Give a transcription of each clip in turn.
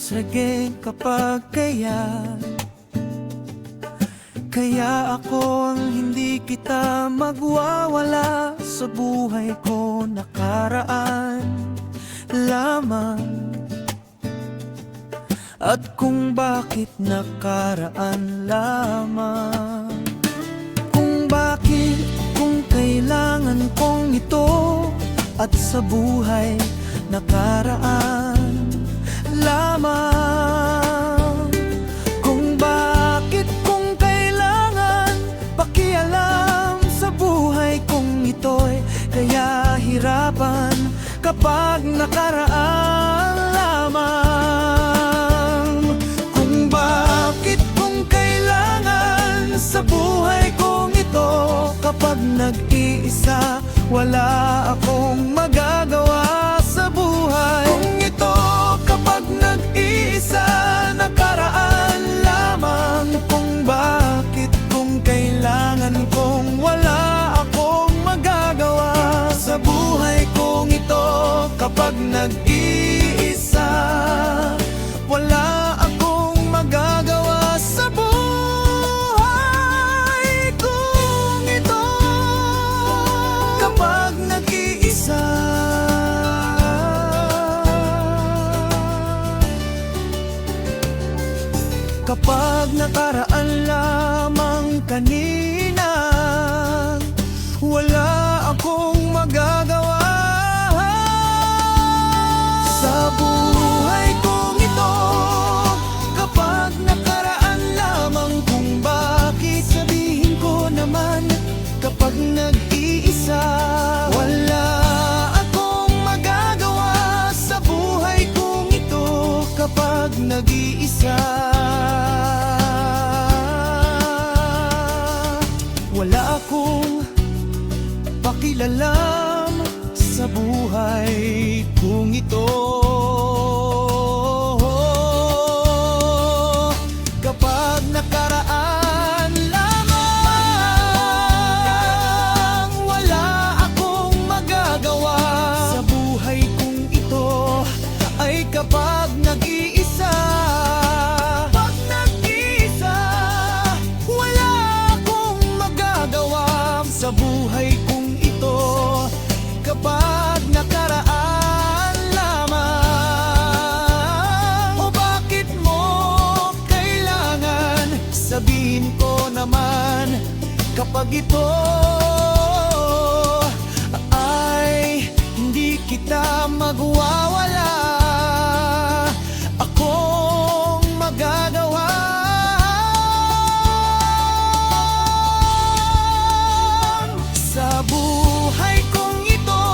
sige kapag kaya ako ang hindi kita magwawala sa buhay ko, nakaraan lamang. At kung bakit nakaraan lamang, kung bakit, kung kailangan kong ito, at sa buhay nakaraan lamang. Kung bakit, kung kailangan pakialam sa buhay kong ito'y kaya hirapan kapag nakaraan lamang. Kung bakit, kung kailangan sa buhay kong ito, kapag nag-iisa wala akong magagawa sa buhay kung ito. Kapag nag-iisa nakaraan lamang. Kung bakit, kung kailangan kong wala akong magagawa sa buhay kong ito. Kapag nag-iisa wala akong magagawa sa buhay kong ito. Kapag nag-iisa, kapag nakaraan lamang kanina, wala akong magagawa sa buhay kong ito. Kapag nakaraan lamang, kung bakit sabihin ko naman, kapag nag-iisa wala akong magagawa sa buhay kong ito. Kapag nag-iisa wala akong pakilalam sa buhay kong ito. Kapag nakaraan lamang, wala akong magagawa sa buhay kong ito. Ay kapag nag-iisa, pag nag-iisa, wala akong magagawa sa buhay kong ito. Kapag nakaraan lamang. O bakit mo kailangan sabihin ko naman, kapag ito ay hindi kita magwawala, akong magagawa sa buhay kong ito.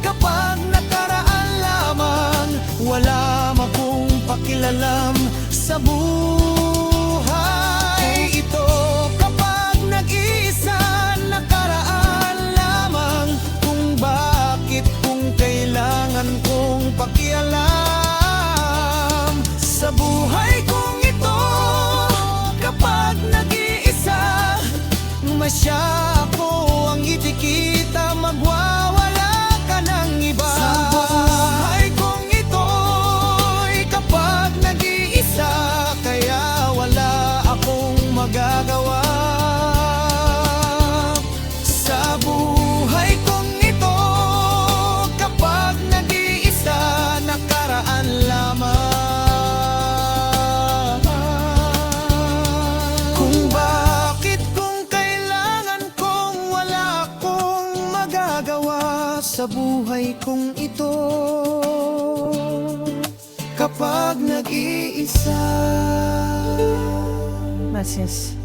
Kapag nakaraan lamang, wala akong pakilalam sa buhay ito. Kapag nag-iisa nakaraan lamang. Kung bakit, kung kailangan kong pakialam sa buhay kong ito. Kapag nag-iisa, masya ako ang itikita, magwawala ka ng iba sa buhay kong ito. Kapag nag-iisa, kaya wala akong magagawa sa buhay kong ito. Kapag nag-iisa nakaraan lamang. Kung bakit, kung kailangan kong wala akong magagawa sa buhay kong ito. Kapag nag-iisa. Gracias.